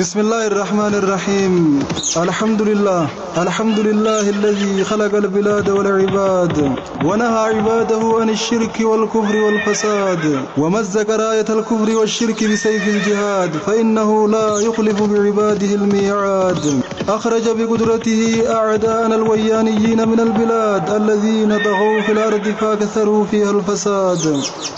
بسم الله الرحمن الرحيم. الحمد لله الذي خلق البلاد والعباد ونهى عباده عن الشرك والكفر والفساد ومزق راية الكفر والشرك بسيف الجهاد فإنه لا يخلف بعباده الميعاد. أخرج بقدرته أعداءنا الويانيين من البلاد الذين طغوا في الأرض فكثروا فيها الفساد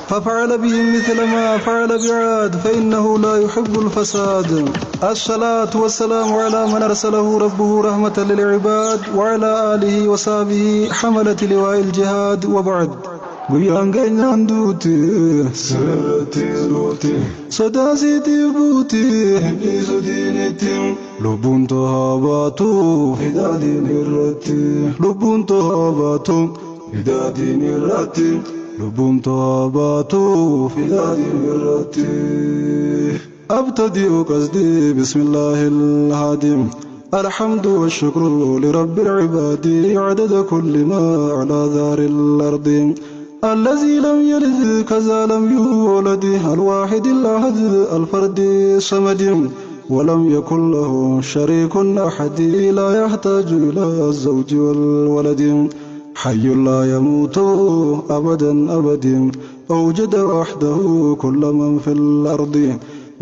ففعل بهم مثل ما فعل بعاد فإنه لا يحب الفساد. الصلاة والسلام على من أرسله ربه رحمة للعباد وعلى آله وصحبه حملة لواء الجهاد وبعد. Guyaan keenyaan duuti sirriitti duuti sodaasiitii buuti hindhiisu diinitti lubbuun to'aa baatu fidaa diin irratti lubbuun to'aa baatu fidaa diin irratti lubbuun to'aa baatu fidaa diin irratti. أبتدئ قصدي بسم الله الهادي الحمد والشكر لرب العباد عدد كل ما على ذار الأرض الذي لم يلد كذا لم يولد الواحد الأحد الفرد الصمد ولم يكن له شريك أحد لا يحتاج إلى الزوج والولد حي لا يموت أبدا أبد أوجد وحده كل من في الأرض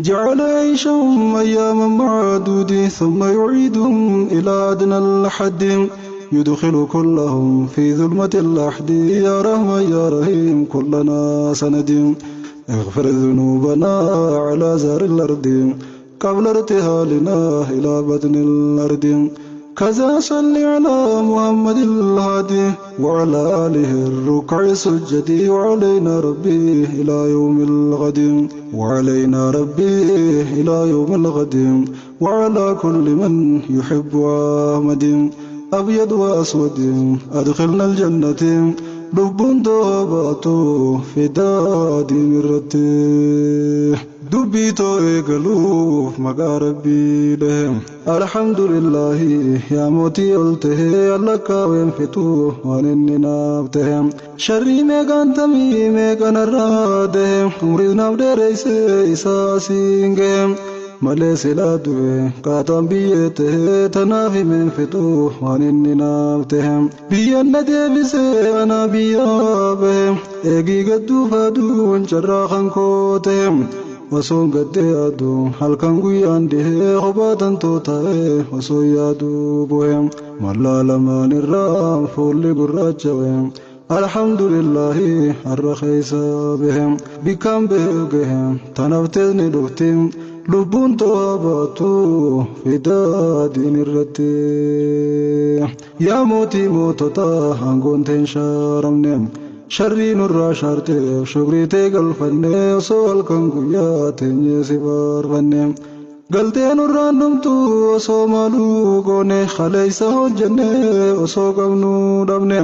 جعل عيشهم أياما معدود ثم يعيدهم إلى أدنى الحد يدخل كلهم في ظلمة اللحد يا رحمن يا رحيم كلنا سند اغفر ذنوبنا على زار الأرض قبل ارتحالنا إلى بطن الأرض كذا صل على محمد الهادي وعلى آله الركع السجد وعلينا ربي إلى يوم الغد وعلينا ربي إلى يوم الغد وعلى كل من يحب أحمد أبيض وأسود أدخلنا الجنة لب ضابط فداد مرته دبيتو إيقلوف مقاربي لهم الحمد لله يا موتي قلته لك وينفتوه وانني نابتهم شري ميقان تمي ميقان الرادهم مريضنا بدريس إساسينهم ملي سلادوه قاتم بيته تنافي من فتوه وانني نابتهم بيان ندبسي أنا بيابهم إيقي قدو فادون جراخا كوتهم وصون قد يادو halkan guyyaan dhihee qobaatan tootaa'e osoo yaaduu bu'eem mallaa lamaan irraa fuulli gurraacha weem alhamdulillahi har'a keessa behem bikkaan beegehem tanaftees ni dhuftim lubbuun to'aa baatu fidaa diin irratti yaa mootii mootota aangoon teen shaaramneem شري نور شارته شكري تقل فنّي وصول كنقيا تنجي سفار فنّي قلتي نور نمتو وصو مالو قوني خليسا جنّي وصو قمنو دمني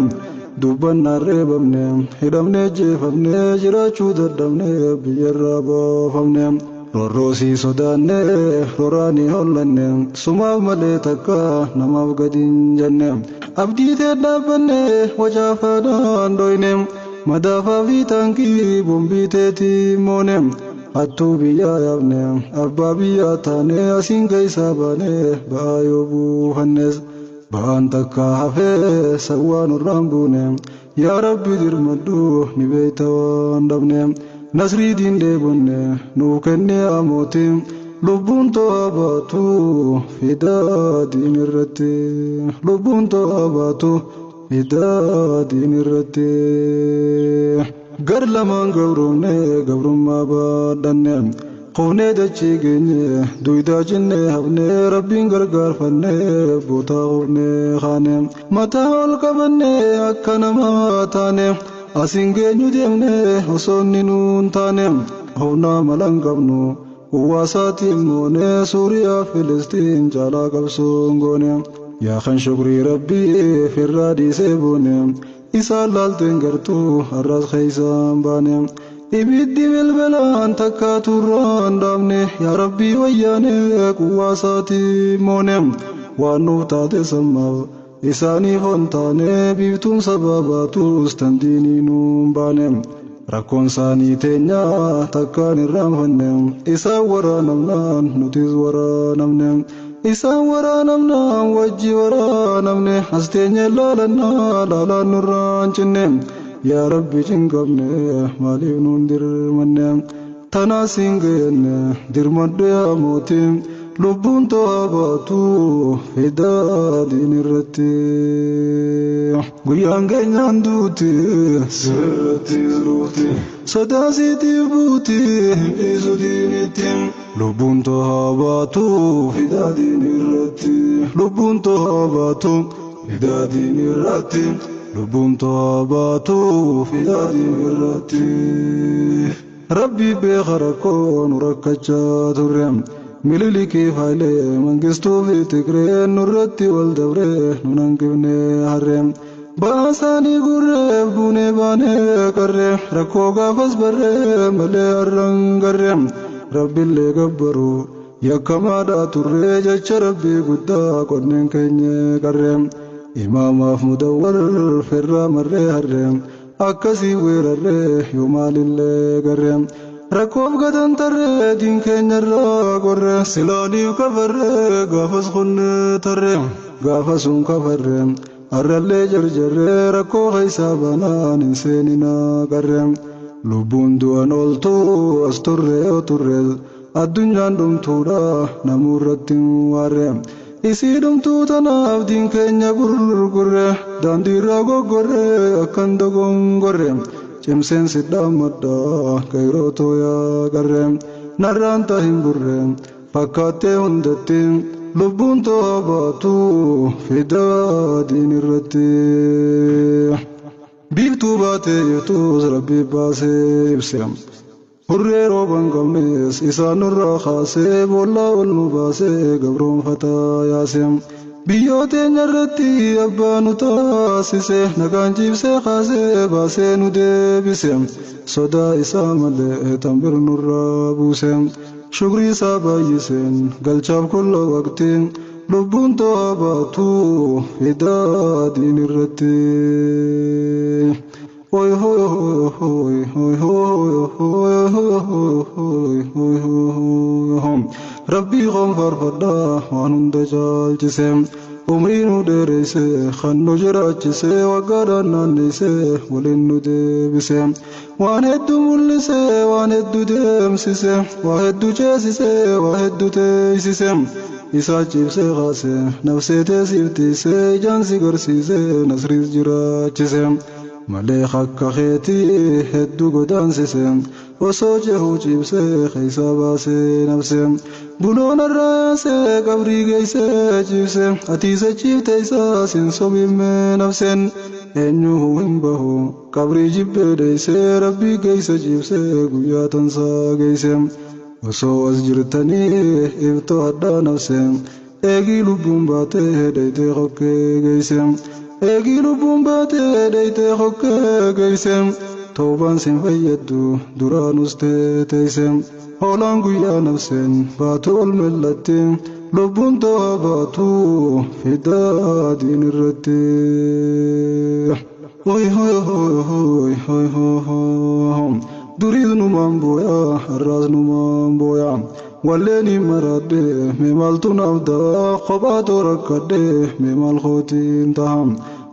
دوبان ناري بمني هدمني جيفمني جراچو دردمني بيرابا فمني روروسي صداني روراني هولني سماو ملي تكا نماو قدين جنّي أبدي تدابني وجافدان دوينم مدافع في تانكي بومبي تيتي مونم أتو بيا يابنم أبا بيا تاني أسين كيساباني بايو بوهنس بان تكا حفي سوان الرامبونم يا ربي دير مدو نبيتوان دبنم نصري دين ديبوني نوكني أموتم لبون تواباتو فدا دين الرتي لبون تواباتو فدا دين الرتي غر لمان غبرم ما بادنم قوني دچي گني دويدا جنة هبني ربين غرغر فني بوتا غورني خانم متا القبني اكنما تانم اسينگنيو ديمني حسن نون تانم هونا ملنگبنو واساتي مونة سوريا فلسطين جالا قبسونغوني يا خان شكري ربي في الرادي سيبوني إسالال تنگرتو الراس خيسان باني إبدي بالبلان تكاتوران دامني يا ربي وياني واساتي موني وانو تاتي سماو إساني فانتاني بيبتون سباباتو استنديني نوم باني rakkoon isaanii teenya takkaan irraanfanne isaan waraanamnaan nutis waraanamne isaan waraanamnaan wajji waraanamne as teenya laalannaa laalaan nurraan cinne yaa rabbi cinqabne maaliif nuun dirmanne tanaasiin geenne dirmadhu yaa mootii lubbuun to'aa baatu fidaa diin irratti guyyaan keenyaan duuti sirratti ruuti sodaasiitiif buuti dhiisu diinitti lubbuun to'aa baatu fidaa diin irratti lubbuun to'aa baatu fidaa diin irratti lubbuun to'aa baatu fidaa diin irratti rabbi beeka rakkoo nu rakkachaa turre mililiki faile mangistu fi tigree nurratti wal dabre nunankifne harre baasanii gurreef duune baane qarre rakkoo gaafas barre malee harran garre rabbillee gabbaru yakkamaadha turre jecha rabbii guddaa qonneen keenya qarre imaamaaf mudawwar firraa marree harre akkasii weerarre yoo maalillee garre rakkoof gadan tarre diin keenyarraa gorre silaaniif kafarre gaafas kunne tarre gaafasuun kafarre arrallee jarjarre rakkoo keessaa banaan hin seenina qarre lubbuun du'an ooltu as turre yoo turre addunyaan dhumtuudha namuurratti hin waarre isii dhumtuu tanaaf diin keenya gurgurre daandiirraa goggorre akkan dogongorre cimseen sidhaammadha gayrooto yaa qarre narraan tahin burre fakkaattee hundatti lubbuun to'aa baatu fidaa diin irratti biiftuu baatee jirtus rabbi baasee ibse hurree rooban qabnes isaan nurraa kaasee boollaa ol nu baasee gabroonfataa yaase biyyoota irratti abbaa nu taasise nagaan jiibsee kaasee baasee nu deebise sodaa isaa malee tambir nurraa buuse shukrii isaa baay'iseen galchaaf kulla waqtii lubbuun to'aa baatu fidaa diin irratti hoy hoy hoy hoy hoy hoy hoy rabbii qoonfarfadha waan hunda caalchise umrii nu dheereyse kan nu jiraachise waggaadhaan naanneyse waliin nu deebise waan hedduu mul'ise waan hedduu deemsise waa hedduu ceesise waa hedduu teeysise isaa ciibsee kaase nafseetee siiftiise ijaansi garsiise nasriis jiraachise malee akka keetii hedduu godaansise osoo jehuu ciibsee keeysaa baasee nafse buloon irraa yaasee qabrii geeysee ciibse atiisa ciifte isaa sin sobimmee nafseen eenyuu hin bahu qabrii jibbee deeysee rabbii geeysa ciibsee guyyaa tansaa geeyse osoo as jirtanii iftoo addaa nafse eegii lubbuun baatee deeytee hokkee geeyse eegii lubbuun baatee deeytee hokkee geeyse toobaan sin fayyaddu duraanus teeyse hoolaan guyyaa nafseen baatu ol mellatti lubbuun to'aa baatu fidaa diin irratti hoy hoy hoy hoy hoy duriis numaan booyaa har'aas numaan booyaa walleeni maradhe mee maaltu naaf da'a kophaatoo rakkadhe mee maal kootiin taha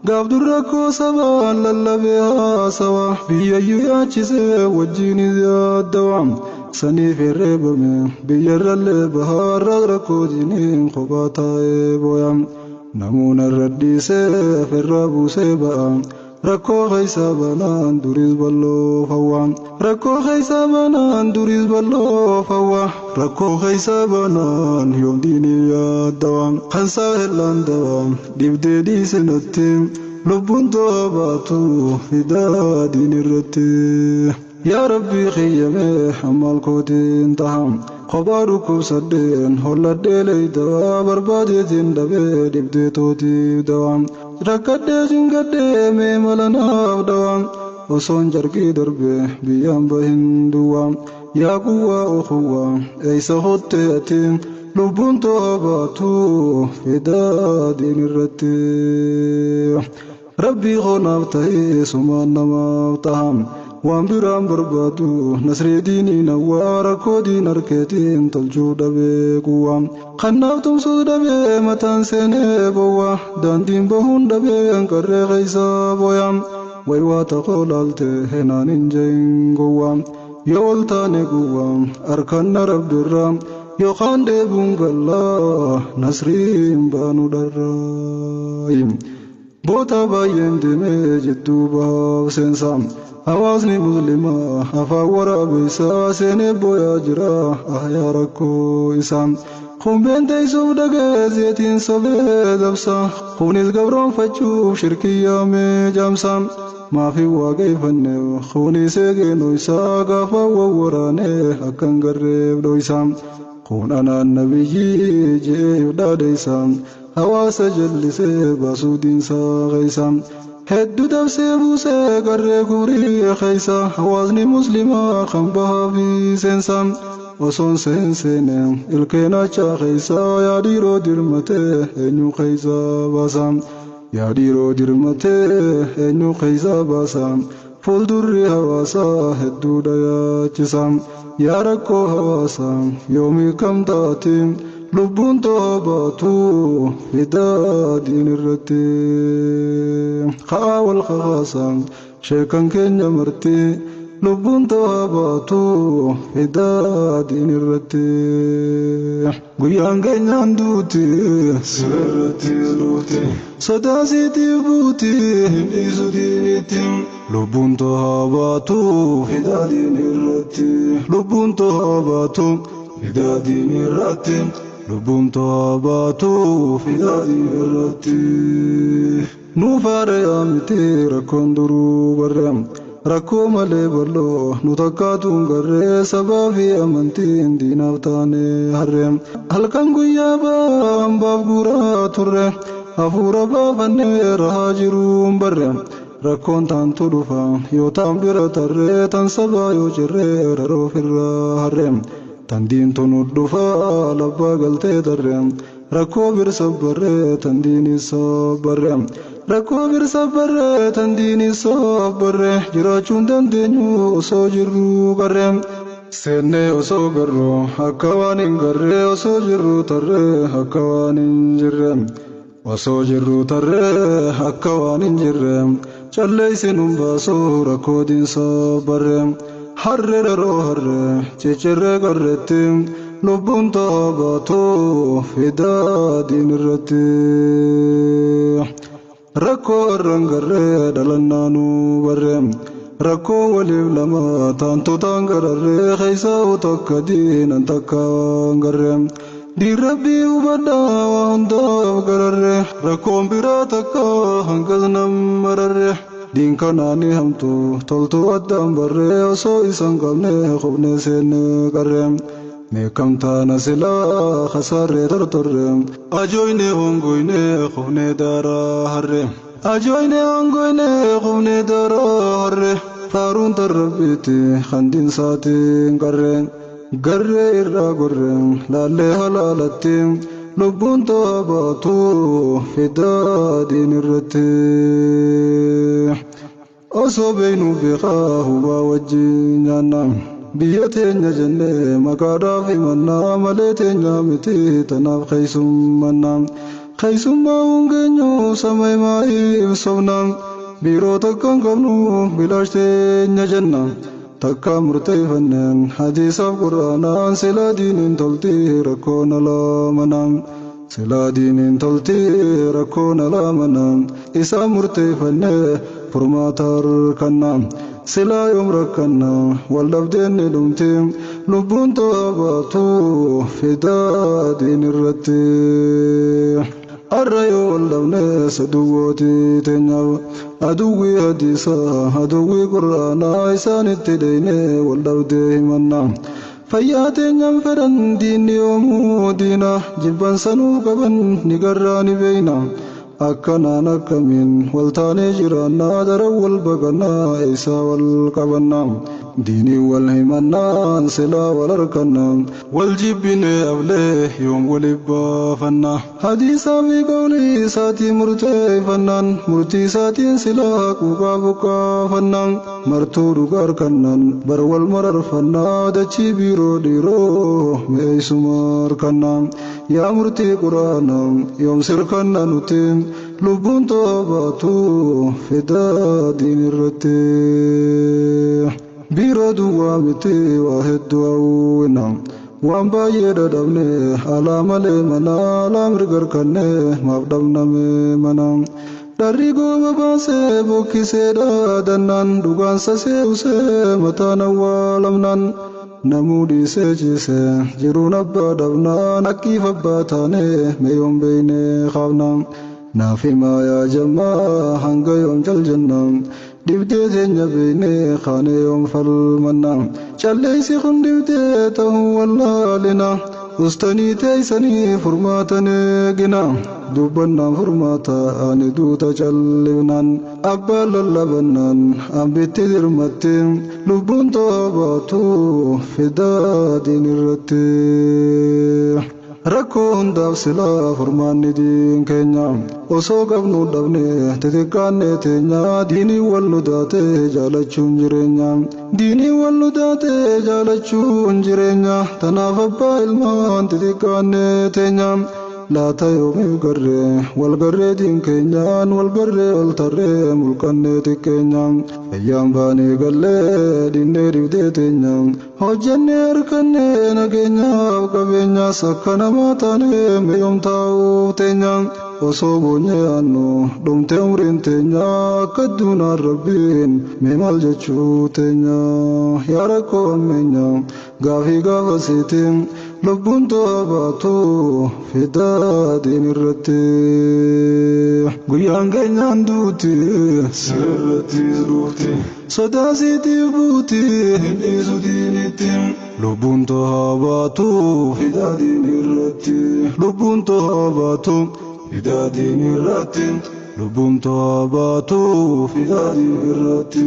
gaaf dur rakkoo sabaan lallabee haasawa biyyayyuu yaachisee wajjiinis yaaddawa saniif herreebame biyyarrallee bahaarraas rakkootiiniin kophaa taa'ee booya namuun irra dhiisee firraa buusee ba'a rakkoo keeysaa banaan duriis balloo fawwa rakkoo keeysaa banaan duriis balloo fawwa rakkoo keeysaa banaan yoom diiniif yaaddawa kansaa hellaan dawa dhibdee dhiisinatti lubbuun to'aa baatu fidaa diin irratti yaa rabbii xiyyamee hammaal kootiin taham kophaa dhukkubsadheen holladhee leeydaa barbaadeetiin dhabee dhibdee tootiif dawa rakkadhee cingadhee mee malanaaf dawa osoon jarqii darbe biyyaan bahin duwwa yaa quwwaa ukuwwaa eeysa hottee ati lubbuun to'aa baatu fidaa diin irratti rabbii qoonaaf ta'ee sumaan namaaf taham waan biraan barbaadu nasrii diinii nawwaa rakkoo diin harkeetiin tolchuu dhabee quwwaa kannaaf tumsuu dhabee mataan seenee bowwaa daandiin bahuun dhabee qarree keeysaa booyaa way waa taqoo laalte heenaan hin jahin gowwaa yoo ol taane guwwaa harkanna rabdirraa yookaan deebuun gallaa nasriin baanu dharraa boota baay'een deemee jidduu bahaaf seensaa hawaasni muslimaa afaan waraabeysaa seenee booyaa jira ahyaa rakkoo isaa kumbeen teessuuf dhagee zeetiin sobee dabsa kunis gabroonfachuuf shirkiyyaamee jaamsa maafi waaqeeffanne kunis eegeenoo isaa gaafa wawwaraanee akkan garreef dhoysa kun anaan nabiyyii je'eef dhaadheessa hawaasa jallisee baasuu diinsaa keeysa hedduu dabsee buusee garree kurii keeysa hawaasni muslimaa kan bahaa fi seensa osoon seenseene ilkeenachaa keeysa yaadhiiroo dirmatee eenyu keeysa baasa yaadhiiroo dirmatee eenyu keeysa baasa fuuldurri hawaasaa hedduu dhayaachisa yaa rakkoo hawaasaa yoomii kam taate lubbuun toobaatu fidaa diin irratti haa wal kakaasa sheekan keenya marti lubbuun toobaatu fidaa diin irratti guyyaan keenyaan duuti sirratti duuti sodaasiitiif buuti hin dhiisu diinitti lubbuun toobaatu fidaa diin irratti lubbuun toobaatu fidaa diin irratti lubbuun toobaatu fidaa diin irratti nuufaare yaamite rakkoon duruu barre rakkoo malee bal'oo nu takkaatuun garree sabaa fi amantiin diinaaf taane harre halkan guyyaa baambaaf guuraa turre hafuura baafannee rahaa jiruun barre rakkoon taantu dhufa yoo taan bira tarree tan sabaa yoo jirree raroof irraa harre tan diintu nu dhufa labbaa galtee tarre rakkoo birsa barree tan diinisa barre rakkoo birsa barree tan diinisa barre jiraachuun dandeenyu osoo jirru garre seennee osoo garroo akka waan hin garree osoo jirru tarree akka waan hin jirre osoo jirru tarree akka waan hin jirre calleeysinuun baasoo rakkoo diinsa barre harre daroo harre cicirree garreetti lubbuun toobaatu fidaa diin irratti rakkoo harran garree dhalannaanuu barre rakkoo waliif lama taantotaan gararree keeysaa takka diinan takkaan garre diin rabbii hubadhaa waa hundaaf gararre rakkoon biraa takka hangas nam mararre diin kanaanii hamtu toltuu addaan barree osoo isan qabne qubne seenne qarre meekamtaana silaa khasaarree tortorre ajooyne hongoyne qubne daaraa harre ajooyne hongoyne qubne daaraa harre faaruun tarrabbiitti khandiin saatiin qarre garree irraa gorre laallee halaalatti lubbuun toobaatu fidaa diin irratti osoo beeynuu beekaa hubaa wajjin nyaanna biyya teenya jennee maqaadhaaf himannaa malee teenya miti tanaaf keeysummanna keeysummaa hungeenyu samay maa'iif sobna biiroo takkan qabnu bilaash teenya jenna takka murteeffanneen hadiisaaf quraanaan silaa diiniin toltii rakkoon alaamanaan silaa diiniin toltii rakkoon alaamanaan isaa murteeffannee furmaata harkannaa silaa yoom rakkannaa wal dhabdeen ni dhumti lubbuun toobaatu fidaa diin irratti arra yoo wal dhabne saduwwooti teenyaaf aduwwii hadiisaa aduwwii quraanaa isaanitti dheyne wal dhabdee himannaa fayyaa teenyaan fedhan diinni yoomuu diina jibban sanuu qaban ni garraa ni beeyna akkanaan akkamiin wal taanee jiraannaa daran wal baqannaa eeysaa wal qabannaa ديني والهمنا سلا والاركنا والجبن أبله يوم ولبا فنا حديثا بقولي ساتي مرتي فنان مرتي ساتي سلا كوكا بكا فنان مرتو دقار كنان برول مرر فنا دچي بيرو ديرو ميسمار كنان يا مرتي قرآن يوم سركنا نتين لبون توباتو فدا دين الرتي بيرو دوامتي واحد دواونا وانبا يددبني على ملي منا لامرقر كني مابدبنا منا داريقو مباسي بوكي سيدا دنان دوغان سسي وسي متانا والمنان نمودي سيجيسي جرون أبا دبنا نكيف أبا تاني ميوم بيني خابنا نافي ما يا جماعة هنگا يوم جل جنة دبتي تنيا بيني خاني يوم فالمنا چليسي خن دبتي تهو والله لنا استني تيسني فرماتني جنا دوبنا فرماتا آني دوتا چلبنان أقبال اللبنان أبتي درمتين لبون توباتو فدا دين الرتي ركون داف سلا فرمان دين كينيا osoo qabnu dhabne xixiqqaanne teenya diinii wal nudaate jaalachuun jireenya diinii wal nudaate jaalachuun jireenya tanaaf abbaa ilmaan xixiqqaanne teenya laata yoomiif garree wal garree diin keenyaan wal garree ol tarree mulqannee xiqqeenyaan fayyaan baanee gallee dinnee dibdee teenya hojjannee harkannee nageenyaaf qabeenyaas akka namaa taanee meeyyoom taa'uuf teenya osoo boonyee aannu dhumtee umriin teenya akka adduunaan rabbiin mee maal jechuu teenya yaa rakkoo ammeenya gaafii gaafasiitiin lubbuun toobaatu fidaa diin irratti guyyaan keenyaan duuti sirrattis duuti sodaasiitiif buuti hin dhiisu diinitti lubbuun toobaatu fidaa diin irratti lubbuun toobaatu fidaa diin irratti lubbuun toobaatu fidaa diin irratti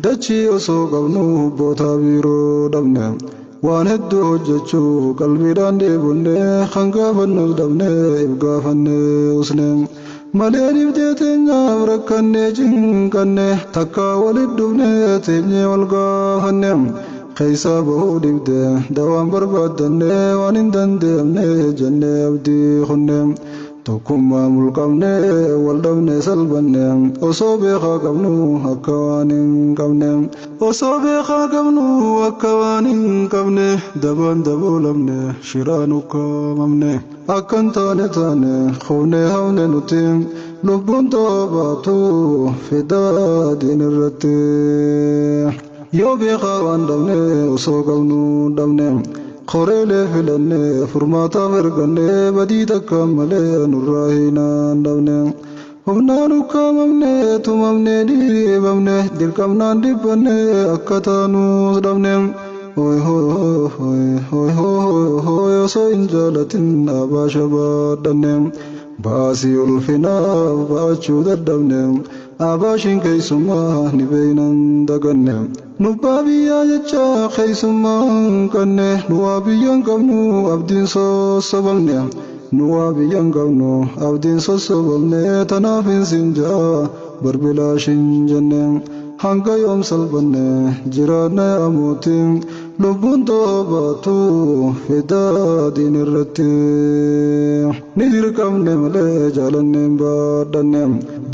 dachii osoo qabnu boota biiroo dhabne waan hedduu hojjechuu qalbiidhaan deebonnee kan gaafannus dhabnee if gaafannee usne malee dibdee teenyaaf rakkannee cinqanne takkaa walit dhufnee teenyee wal gaafanne keeysaa bahuu dibdee dawaan barbaaddannee waan hin dandeemne jennee abdii kunne tokkummaa mulqabne wal dhabne salbanne osoo beekaa qabnu akka waan hin qabne osoo beekaa qabnu akka waan hin qabne dabaan daboolamne shiraan ukkaamamne akkan taane khawne hawne nuti lubbuun toobaatu fidaa diin irratti yoo beekaa waan dhabne osoo qabnu dhabne khoreelee filanne furmaataaf erganne badii takka malee nurraa hinaan dhabne humnaan ukkaamamne tumamne dhiibamne dirqamnaan dhibbanne akka taanuus dhabne hoy hoy hoy hoy hoy hoy osoo hin jaalatin abaasha baadhanne baasii ulfinaaf baachuu dadhabne abaashiin keeysummaa ni beeynan daganne nubbaa biyyaa jecha keeysummaan qanne nuwaa biyyan qabnu abdiin sossobamne nuwaa biyyan qabnu abdiin sossobamne tanaaf hin sinjaa barbilaashin jenne hanga yoom salbanne jiraanne amootiin lubbuun toobaatu fidaa diin irratti ni dirqamne malee jaalanneen baadhanne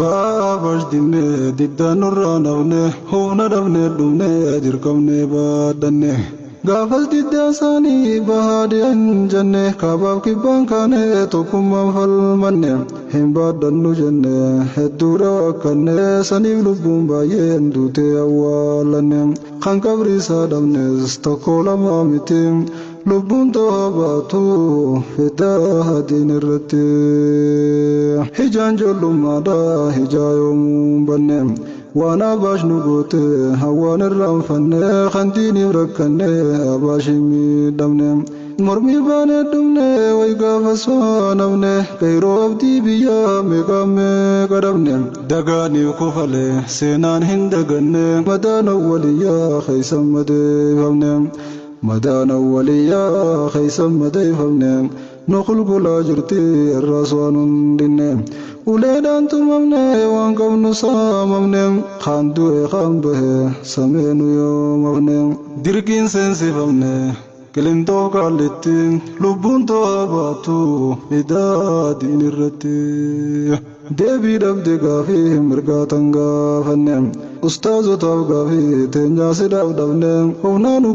baabash dinne diddaan nurraa nafne humna dhabne dhumne dirqamne baadhanne gaafas diddaa isaanii bahaadiyan jenne kaabaaf kibbaan kaane tokkummaan falmanne hin baadhannu jenne hedduudha wakkanne saniif lubbuun baay'een duutee awwaalanne kan qabri isaa dhabnes tokko lamaa miti lubbuun toobaatu fidaa diin irratti hijaan ijoollummaadha hijaa yoomuu banne waan abaash nu goote hawaan irraanfanne kan diiniif rakkanne abaashii miidhamne mormi baane dhumne way gaafa soonamne kayroo abdii biyyaa meeqaamee qadhabne dagaanii kufale seenaan hin daganne madaan awwaliyyaa keeysan madeeffamne madaan awwaliyyaa keeysan madeeffamne nu qulqullaa jirti irraas waan hundinne uleedhaan tumamne waan qabnu saamamne kaan du'e kaan bahe sameenu yoomafne dirqiin seensifamne qilintoo kaallitti lubbuun to'a baatu idaadiin irratti deebii dhabde gaafii mirgaatan gaafanne ustaazotaaf gaafii teenyaa sidhaaf dhabne humnaan